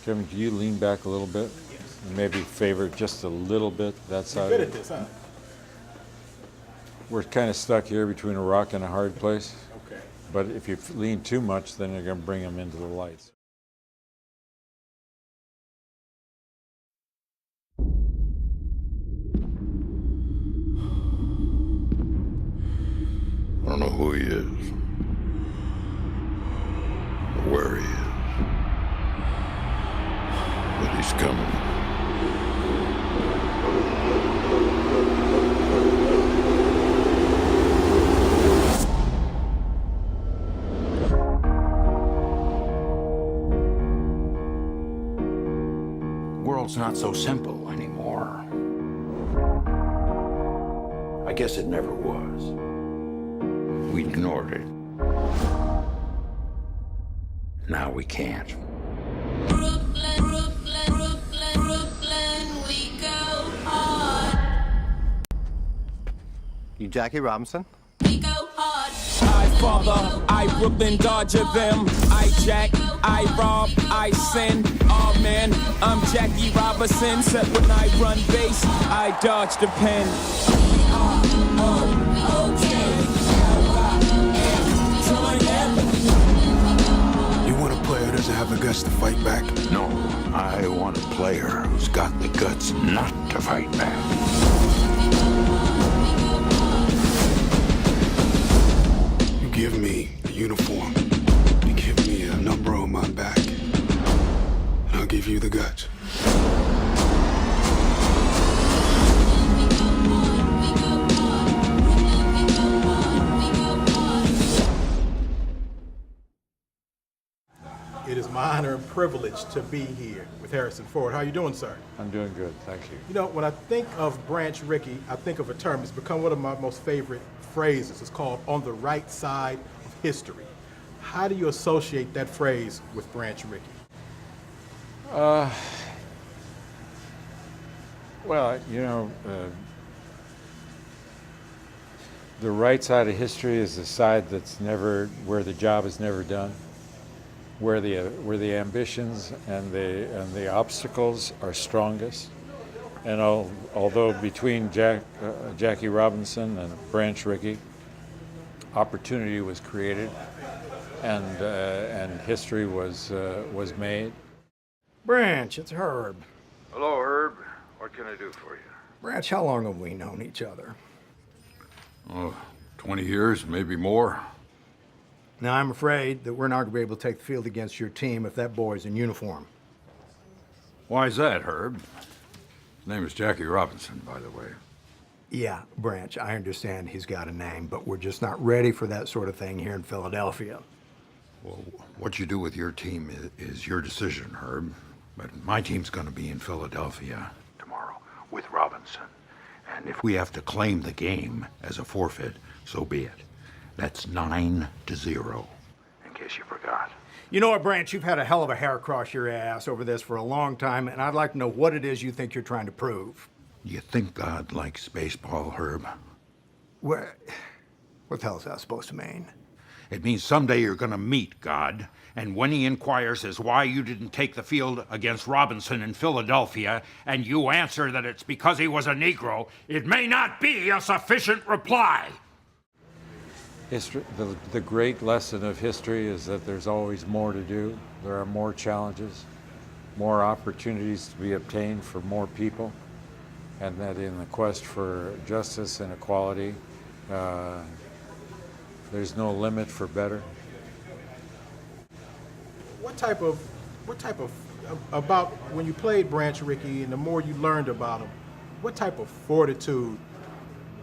Kevin, can you lean back a little bit? Yes. And maybe favor just a little bit that side? You're good at this, huh? We're kind of stuck here between a rock and a hard place. Okay. But if you lean too much, then you're going to bring them into the lights. I don't know who he is, or where he is, but he's coming. The world's not so simple anymore. I guess it never was. We ignored it. Now we can't. Brooklyn, Brooklyn, Brooklyn, Brooklyn, we go hard. You Jackie Robinson? We go hard. I father, I Brooklyn Dodger them. I jack, I rob, I sin. Oh man, I'm Jackie Robinson. Except when I run base, I dodge the pen. You want a player who doesn't have the guts to fight back? No, I want a player who's got the guts not to fight back. You give me a uniform, you give me a number on my back, and I'll give you the guts. It is my honor and privilege to be here with Harrison Ford. How are you doing, sir? I'm doing good, thank you. You know, when I think of Branch Rickey, I think of a term. It's become one of my most favorite phrases. It's called on the right side of history. How do you associate that phrase with Branch Rickey? Well, you know, the right side of history is the side that's never, where the job is never done, where the ambitions and the obstacles are strongest. And although between Jackie Robinson and Branch Rickey, opportunity was created, and history was made. Branch, it's Herb. Hello, Herb. What can I do for you? Branch, how long have we known each other? Oh, 20 years, maybe more. Now, I'm afraid that we're not going to be able to take the field against your team if that boy's in uniform. Why is that, Herb? His name is Jackie Robinson, by the way. Yeah, Branch, I understand he's got a name, but we're just not ready for that sort of thing here in Philadelphia. Well, what you do with your team is your decision, Herb. But my team's going to be in Philadelphia tomorrow with Robinson. And if we have to claim the game as a forfeit, so be it. That's 9-0, in case you forgot. You know what, Branch? You've had a hell of a hair across your ass over this for a long time, and I'd like to know what it is you think you're trying to prove. You think God likes baseball, Herb? What the hell is that supposed to mean? It means someday you're going to meet God, and when he inquires as why you didn't take the field against Robinson in Philadelphia, and you answer that it's because he was a Negro, it may not be a sufficient reply. History, the great lesson of history is that there's always more to do. There are more challenges, more opportunities to be obtained for more people, and that in the quest for justice and equality, there's no limit for better. What type of, about when you played Branch Rickey and the more you learned about him, what type of fortitude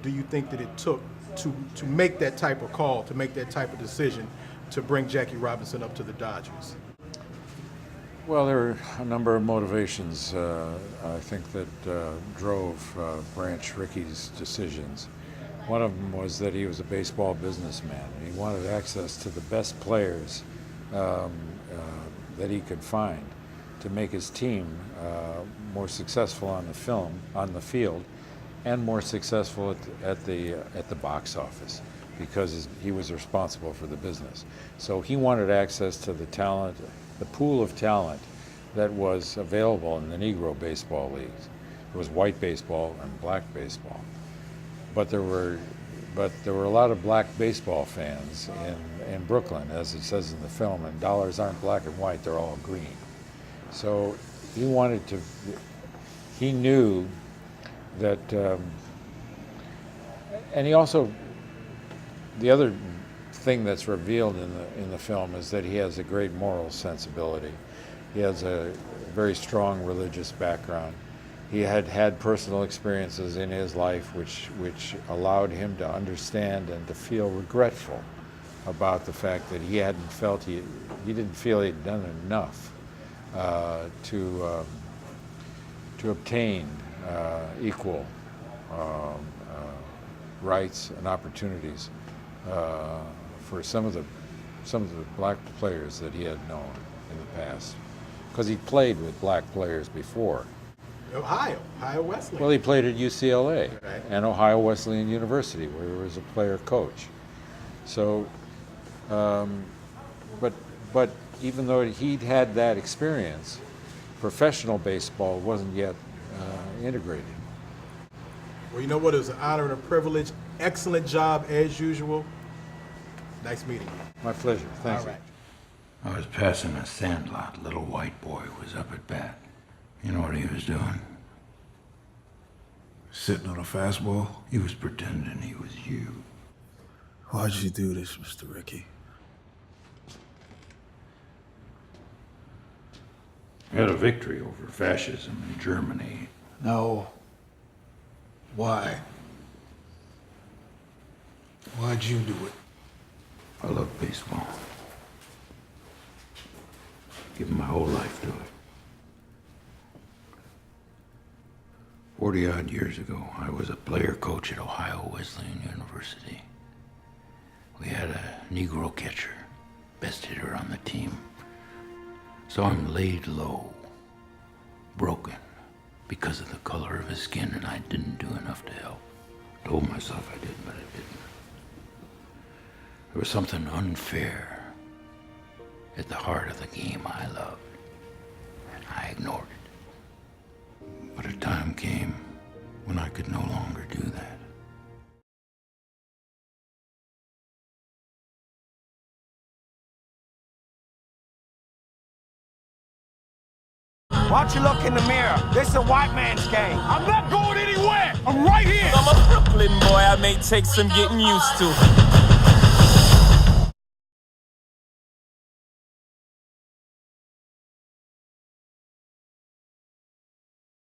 do you think that it took to make that type of call, to make that type of decision to bring Jackie Robinson up to the Dodgers? Well, there were a number of motivations, I think, that drove Branch Rickey's decisions. One of them was that he was a baseball businessman. He wanted access to the best players that he could find to make his team more successful on the field, and more successful at the box office, because he was responsible for the business. So he wanted access to the talent, the pool of talent that was available in the Negro baseball leagues. There was white baseball and black baseball, but there were a lot of black baseball fans in Brooklyn, as it says in the film. And dollars aren't black and white; they're all green. So he knew that, and he also, the other thing that's revealed in the film is that he has a great moral sensibility. He has a very strong religious background. He had personal experiences in his life which allowed him to understand and to feel regretful about the fact that he didn't feel he'd done enough to obtain equal rights and opportunities for some of the black players that he had known in the past, because he played with black players before. Ohio Wesleyan. Well, he played at UCLA Right. and Ohio Wesleyan University, where he was a player coach. So, but even though he'd had that experience, professional baseball wasn't yet integrated. Well, you know what? It was an honor and a privilege. Excellent job as usual. Nice meeting you. My pleasure. Thanks. All right. I was passing a sandlot. Little white boy was up at bat. You know what he was doing? Sitting on a fastball? He was pretending he was you. Why'd you do this, Mr. Rickey? We had a victory over fascism in Germany. No. Why? Why'd you do it? I love baseball. Given my whole life to it. 40-odd years ago, I was a player coach at Ohio Wesleyan University. We had a Negro catcher, best hitter on the team. Saw him laid low, broken, because of the color of his skin, and I didn't do enough to help. Told myself I did, but I didn't. There was something unfair at the heart of the game I loved, and I ignored it. But a time came when I could no longer do that. Why don't you look in the mirror? This is a white man's game. I'm not going anywhere. I'm right here. I'm a Brooklyn boy, I may take some getting used to.